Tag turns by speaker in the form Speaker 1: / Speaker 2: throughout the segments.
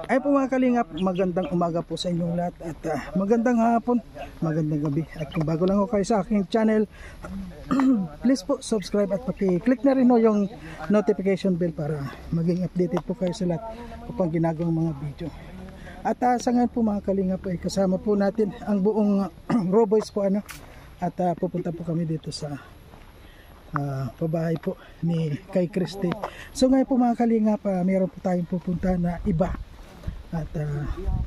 Speaker 1: Ay po mga kalingap, magandang umaga po sa inyong lahat at magandang hapon, magandang gabi. At kung bago lang ako kayo sa aking channel, please po subscribe at paki-click na rin yung notification bell para maging updated po kayo sa lahat upang ginagawang mga video. At sa ngayon po mga kalingap ay kasama po natin ang buong Raw Boys po at pupunta po kami dito sa pabahay po ni kay Christy. So ngayon po mga kalingap, meron po tayong pupunta na iba at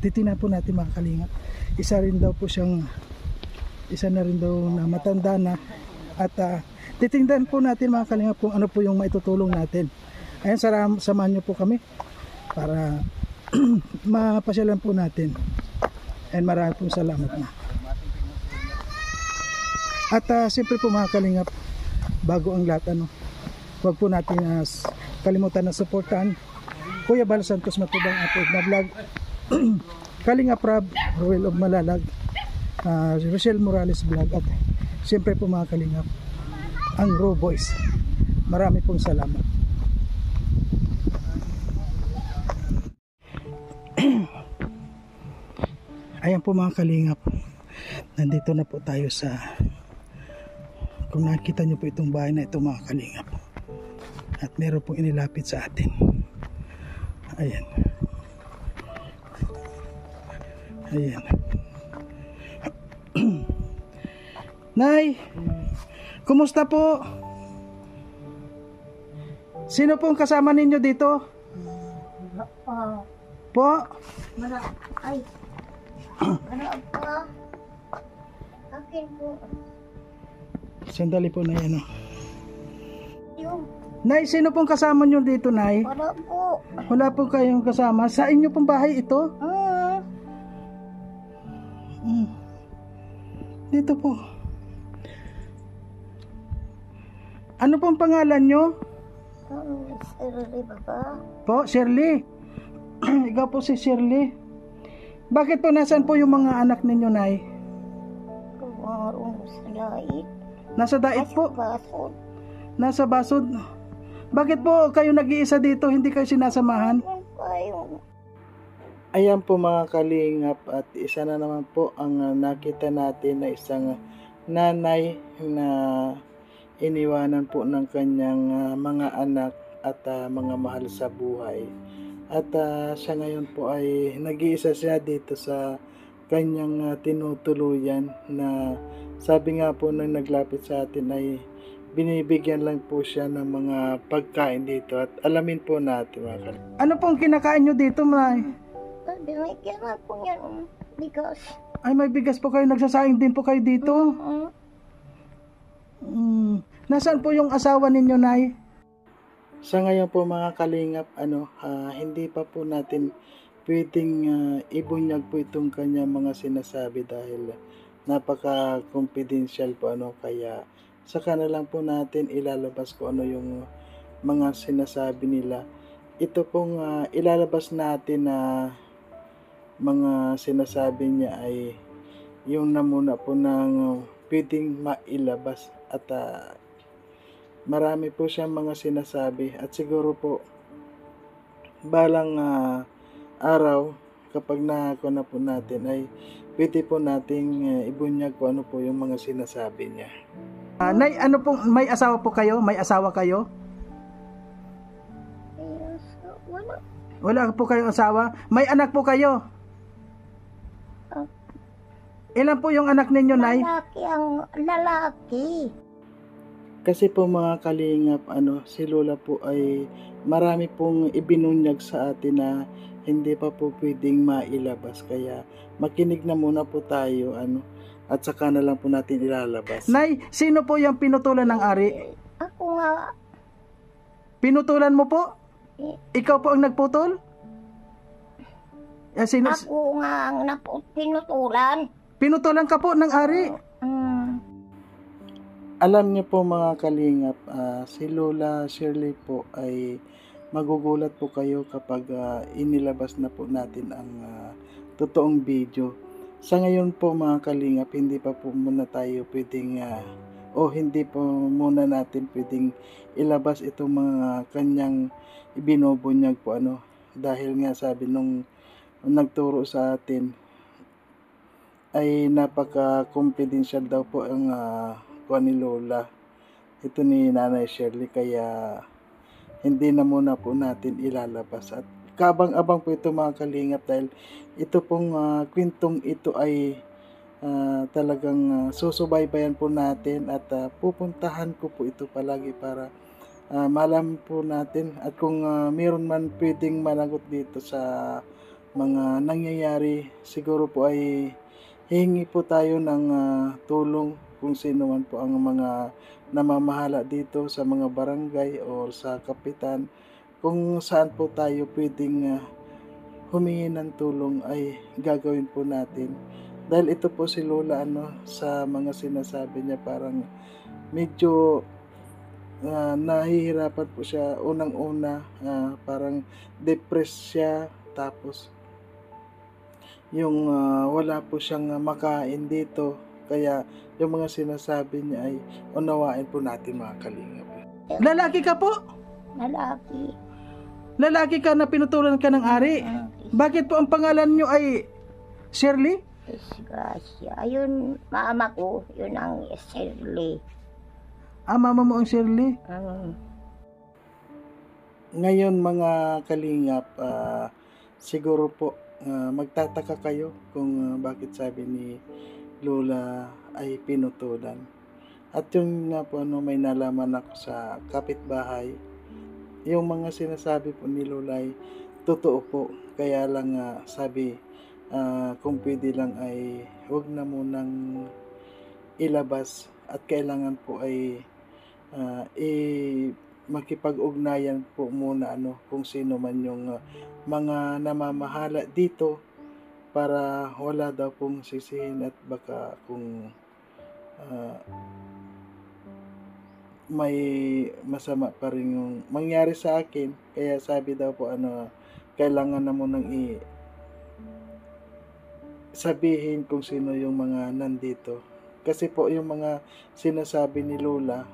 Speaker 1: titingnan po natin mga kalingap. Isa na rin daw na matanda na at titingnan po natin mga kalingap kung ano po yung maitutulong natin. Ayan, samahan nyo po kami para mapasyalan po natin, and marami pong salamat na. At siyempre po mga kalingap, bago ang lahat huwag po natin kalimutan na suportahan Kuya Bal Santos Matubang Upload na vlog, Kalingap Rab, Ruel of Malalag, Rochelle Morales vlog, at siyempre po mga kalingap, ang Raw Boys. Marami pong salamat. Ayan po mga kalingap, nandito na po tayo sa, kung nakita nyo po itong bahay na ito mga kalingap, at meron pong inilapit sa atin. Ayan, ayan. Nay, kumusta po? Sino pong kasama ninyo dito? Po?
Speaker 2: Ay. Ano po? Akin po.
Speaker 1: Sandali po na yan.
Speaker 2: Yung.
Speaker 1: Nay, sino pong kasama nyo dito, Nay?
Speaker 2: Wala po.
Speaker 1: Wala po kayong kasama? Sa inyo pong bahay ito? Dito po. Ano pong pangalan nyo?
Speaker 2: Shirley baba.
Speaker 1: Po, Shirley. Ikaw po si Shirley. Bakit po, nasaan po yung mga anak ninyo, Nay?
Speaker 2: Kumarong sa dait.
Speaker 1: Nasa dait po?
Speaker 2: Basod.
Speaker 1: Nasa basod. Bakit po kayo nag-iisa dito, hindi kayo sinasamahan? Ayan po mga kalingap, at isa na naman po ang nakita natin na isang nanay na iniwanan po ng kanyang mga anak at mga mahal sa buhay. At siya ngayon po ay nag-iisa siya dito sa kanyang tinutuluyan, na sabi nga po nang naglapit sa atin ay binibigyan lang po siya ng mga pagkain dito, at alamin po natin mga kalingap. Ano pong kinakain nyo dito, May?
Speaker 2: Binigyan na po yan bigas.
Speaker 1: Ay, may bigas po kayo, nagsasaing din po kayo dito? Nasaan po yung asawa ninyo, Nay? Sa ngayon po mga kalingap, hindi pa po natin pwedeng ibunyag po itong kanya mga sinasabi dahil napaka-confidential po, kaya saka na lang po natin ilalabas ko yung mga sinasabi nila. Ito pong ilalabas natin na mga sinasabi niya ay yung namuna po ng pwedeng mailabas, at marami po siyang mga sinasabi, at siguro po balang araw kapag nako na po natin ay pwede po nating ibunyag ko ano po yung mga sinasabi niya. Nay, ano po, may asawa po kayo? May asawa kayo?
Speaker 2: Wala.
Speaker 1: Wala po kayong asawa? May anak po kayo? Ilan po yung anak ninyo, Nay?
Speaker 2: Lalaki ang lalaki.
Speaker 1: Kasi po mga kalingap, si Lola po ay marami pong ibinunyag sa atin na hindi pa po pwedeng mailabas. Kaya makinig na muna po tayo, at saka na lang po natin ilalabas. Nay, sino po yung pinutulan ng ari?
Speaker 2: Ako nga.
Speaker 1: Pinutulan mo po? Ikaw po ang nagputol?
Speaker 2: Ako nga ang pinutulan.
Speaker 1: Pinutulan ka po ng ari? Alam niyo po mga kalingap, si Lola Shirley po ay magugulat po kayo kapag inilabas na po natin ang totoong video. Sa ngayon po mga kalingap, hindi pa po muna tayo pwedeng hindi po muna natin pwedeng ilabas itong mga kanyang ibinubunyag po dahil nga sabi nung nagturo sa atin ay napaka-confidential daw po ang kuha ni Lola. Ito ni Nanay Shirley, kaya hindi na muna po natin ilalabas. At kabang-abang po ito mga kalingap, dahil ito pong kwentong ito ay talagang susubaybayan po natin at pupuntahan ko po ito palagi para malaman po natin, at kung meron man pwedeng managot dito sa mga nangyayari, siguro po ay hihingi po tayo ng tulong kung sino man po ang mga namamahala dito sa mga barangay o sa kapitan, kung saan po tayo pwedeng humingi ng tulong ay gagawin po natin. Dahil ito po si Lola, sa mga sinasabi niya, parang medyo nahihirapan po siya. Unang-una, parang depressed siya, tapos yung wala po siyang makain dito. Kaya yung mga sinasabi niya ay unawain po natin mga kalingap. Lalaki ka po?
Speaker 2: Lalaki.
Speaker 1: Lalaki ka na pinutulan ka ng ari? Bakit po ang pangalan nyo ay Shirley?
Speaker 2: Disgrasya. Ayun, mama ko, yun ang Shirley.
Speaker 1: Mama mo ang Shirley?
Speaker 2: Mm.
Speaker 1: Ngayon mga kalingap, siguro po magtataka kayo kung bakit sabi ni Lola ay pinutulan. At yung nga po, may nalaman ako sa kapitbahay, yung mga sinasabi po ni Lola ay totoo po. Kaya lang sabi, kung pwede lang ay huwag na munang ilabas, at kailangan po ay makipag-ugnayan po muna kung sino man yung mga namamahala dito, para wala daw pong sisihin, at baka kung may masama pa rin yung mangyari sa akin. Kaya sabi daw po kailangan na munang sabihin kung sino yung mga nandito. Kasi po yung mga sinasabi ni Lola,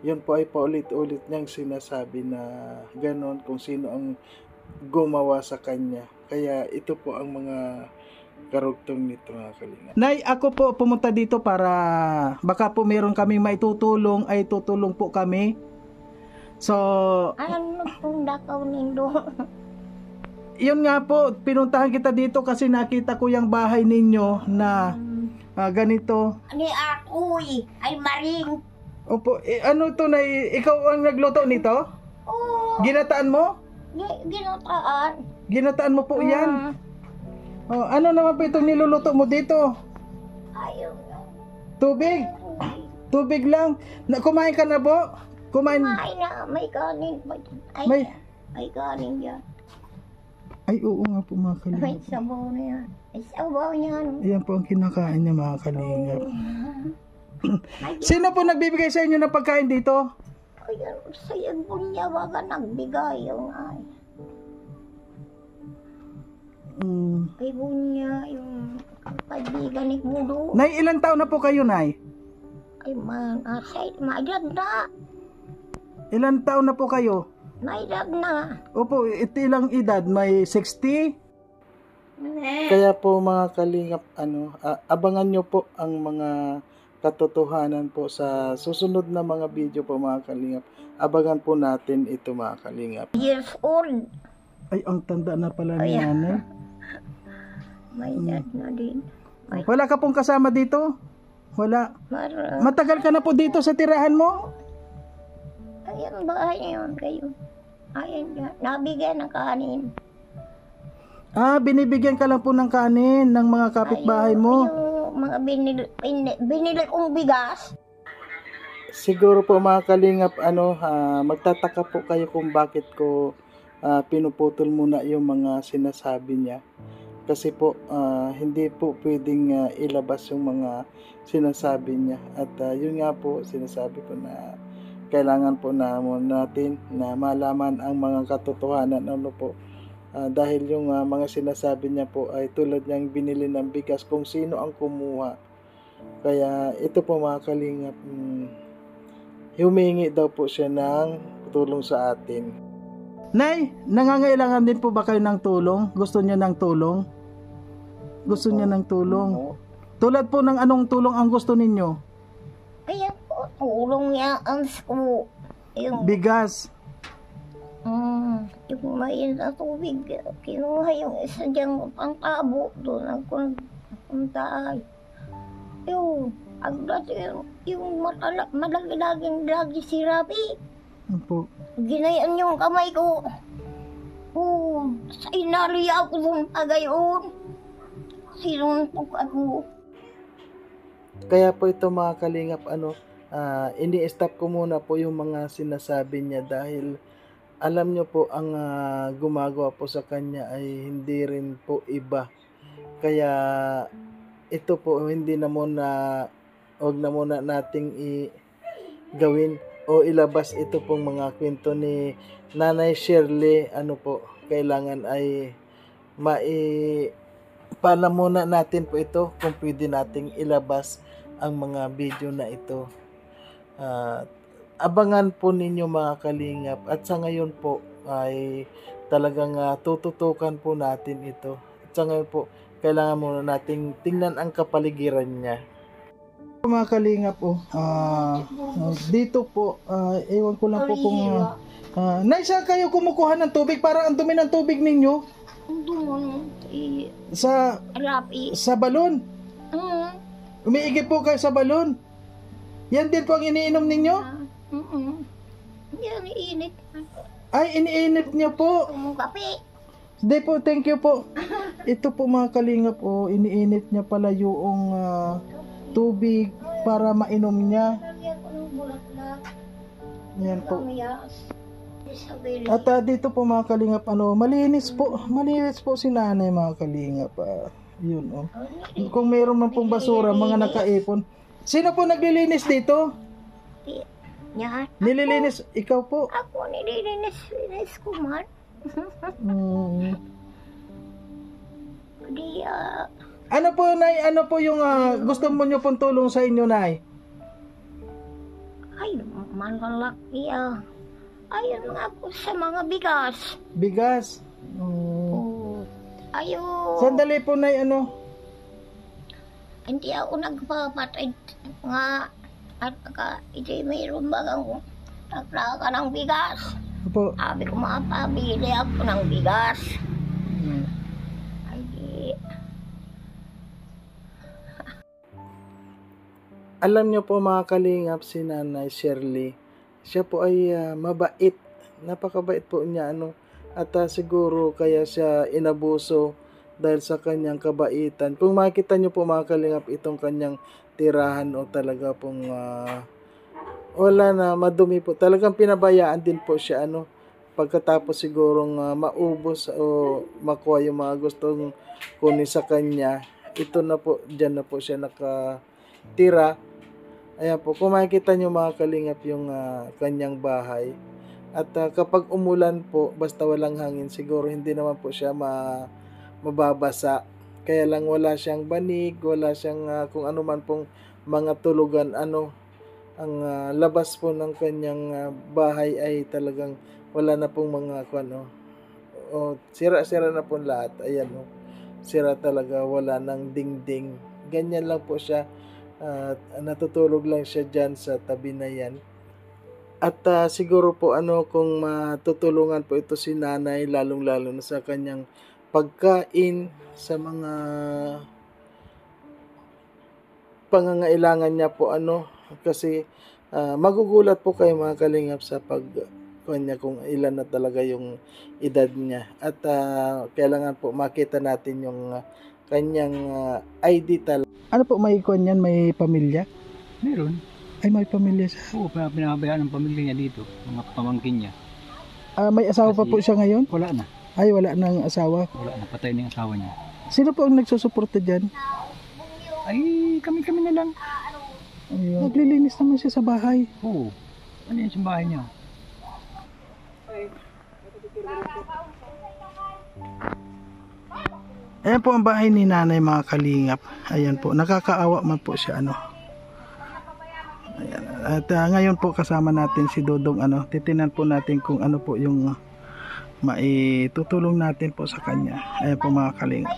Speaker 1: yun po ay paulit-ulit niyang sinasabi na ganon, kung sino ang gumawa sa kanya. Kaya ito po ang mga karugtong nito mga kalinga. Nay, ako po pumunta dito para baka po meron kaming maitutulong, ay tutulong po kami. So,
Speaker 2: Ano pong dakaw nindo?
Speaker 1: yun nga po, pinuntahan kita dito kasi nakita ko yung bahay ninyo na ganito.
Speaker 2: Ani ako'y ay maring.
Speaker 1: Opo, ano to na, ikaw ang nagluto nito?
Speaker 2: Oo.
Speaker 1: Ginataan mo?
Speaker 2: Ginotaan.
Speaker 1: Ginataan mo po yan? Ano naman po itong niluluto mo dito?
Speaker 2: Ayaw na.
Speaker 1: Tubig? Tubig lang? Kumain ka na po? Kumain?
Speaker 2: Kumain na. May kanin. May kanin yan.
Speaker 1: Ay, oo nga po mga kalingap.
Speaker 2: May sabaw na yan. May sabaw niyan.
Speaker 1: Ayan po ang kinakain niya mga kalingap. Sino po nagbibigay sa inyo ng pagkain dito?
Speaker 2: Ayan, sa'yo bunya baga nagbigay yung ay. Kay bunya yung kaibigan ni Mudo.
Speaker 1: Nay, ilang taon na po kayo, Nay?
Speaker 2: Ay man, maedad na.
Speaker 1: Ilang taon na po kayo?
Speaker 2: Maedad na.
Speaker 1: Opo, ito ilang edad? May 60? Kaya po mga kalingap, abangan nyo po ang mga katotohanan po sa susunod na mga video po mga kalingap. Abangan po natin ito mga kalingap.
Speaker 2: Years old.
Speaker 1: Ay, ang tanda na pala ni nanay.
Speaker 2: May edad na din.
Speaker 1: Wala ka pong kasama dito? Wala.
Speaker 2: Mara.
Speaker 1: Matagal ka na po dito sa tirahan mo?
Speaker 2: Ayan bahay yun kayo. Ayan yan. Nabigyan ng kanin.
Speaker 1: Binibigyan ka lang po ng kanin ng mga kapitbahay mo?
Speaker 2: Yung mga binili kong bigas.
Speaker 1: Siguro po mga kalingap, magtataka po kayo kung bakit ko pinuputol muna yung mga sinasabi niya. Kasi po, hindi po pwedeng ilabas yung mga sinasabi niya. At yun nga po, sinasabi ko na kailangan po natin na malaman ang mga katotohanan po. Dahil yung mga sinasabi niya po ay tulad niyang binili ng bigas kung sino ang kumuha. Kaya ito po mga kalingap, humingi daw po siya ng tulong sa atin. Nay, nangangailangan din po ba kayo ng tulong? Gusto niyo ng tulong? Gusto niya ng tulong? Tulad po ng anong tulong ang gusto ninyo?
Speaker 2: Kaya po, tulong niya ang ko. Yung,
Speaker 1: Bigas.
Speaker 2: yung may na tubig, kinuha yung isa diyang pangtabo doon. Ako nagpunta ay. Yung, yung madagdaging lagi si Rabi.
Speaker 1: Ano po?
Speaker 2: Ginayan yung kamay ko. Sa inali ako doon pagayon. Sinuntok ako.
Speaker 1: Kaya po ito mga kalingap, ini-stop ko muna po yung mga sinasabi niya dahil alam nyo po ang gumagawa po sa kanya ay hindi rin po iba. Kaya ito po hindi na muna, huwag na muna nating gawin o ilabas ito pong mga kwento ni Nanay Shirley. Kailangan ay pala muna natin po ito kung pwede nating ilabas ang mga video na ito. Abangan po ninyo mga kalingap, at sa ngayon po ay talagang tututukan po natin ito. At sa ngayon po kailangan muna nating tingnan ang kapaligiran niya. Mga kalingap dito po ewan ko lang po kung Nay, saan kayo kumukuha ng tubig? Parang ang dumi ng tubig ninyo.
Speaker 2: Doon,
Speaker 1: Sa
Speaker 2: Rabi.
Speaker 1: sa balon. Umiigib po kayo sa balon. Yan din po ang iniinom ninyo?
Speaker 2: Yan, iinit.
Speaker 1: Ay, iniinit niyo po.
Speaker 2: Kape.
Speaker 1: Hindi po, thank you po. Ito po mga kalingap, iniinit niya pala yung tubig para mainom niya.
Speaker 2: Lagyan ko ng bulaklak.
Speaker 1: Yan po.
Speaker 2: Kamiyas. Isabel.
Speaker 1: At dito po mga kalingap, malinis po si nanay mga kalingap. Yun Kung mayroon man pong basura, mga nakaipon. Sino po naglilinis dito?
Speaker 2: Yan.
Speaker 1: Nililinis, ikaw po.
Speaker 2: Ako nililinis ko man. Di,
Speaker 1: Ano po, Nay? Ano po yung gusto mo nyo pong tulong sa inyo, Nay?
Speaker 2: ay, malalaki ayun nga po sa mga bigas.
Speaker 1: Bigas.
Speaker 2: Ayun.
Speaker 1: Sandali po, Nay,
Speaker 2: Hindi ako nagpapatid nga at ito mayroon bagang naglaka ng bigas.
Speaker 1: po.
Speaker 2: Sabi ko, mapabili ako ng bigas. Ay, di.
Speaker 1: Alam nyo po mga kalingap, si Nanay Shirley, siya po ay mabait. Napakabait po niya, At siguro kaya siya inabuso dahil sa kanyang kabaitan. Kung makita nyo po mga kalingap, itong kanyang tirahan talaga pong wala na, madumi po. Talagang pinabayaan din po siya, pagkatapos sigurong maubos o makuha yung mga gustong kunin sa kanya. Ito na po, dyan na po siya nakatira. Ayan po, kung makikita nyo mga kalingap yung kanyang bahay. At kapag umulan po, basta walang hangin, siguro hindi naman po siya mababasa. Kaya lang wala siyang banig, wala siyang kung ano man pong mga tulugan. Ang labas po ng kanyang bahay ay talagang wala na pong mga sira-sira na po lahat. Ayan sira talaga, wala nang dingding. Ganyan lang po siya. Natutulog lang siya dyan sa tabi na yan. At siguro po kung matutulungan po ito si nanay, lalong-lalo na sa kanyang pagkain, sa mga pangangailangan niya po kasi magugulat po kayo mga kalingap sa kanya kung ilan na talaga yung edad niya. At kailangan po makita natin yung kanyang ID talaga. Ano po, may kuwan yan? May pamilya?
Speaker 3: Meron.
Speaker 1: Ay, may pamilya siya.
Speaker 3: Oo, pinabayaan ng pamilya niya dito. Mga pamangkin niya.
Speaker 1: May asawa pa po siya ngayon?
Speaker 3: Wala na.
Speaker 1: Ay, wala nang asawa.
Speaker 3: Wala na. Patay na yung asawa niya.
Speaker 1: Sino po ang nagsusuporta dyan?
Speaker 3: Ay, kami na lang.
Speaker 1: Ayun. Naglilinis naman siya sa bahay.
Speaker 3: Oo. Ano yung bahay niya?
Speaker 1: Ayan po ang bahay ni nanay mga kalingap. Ayan po, nakakaawa man po siya Ayan. At ngayon po kasama natin si Dodong titinan po natin kung ano po yung maitutulong natin po sa kanya. Ayan po mga kalinga.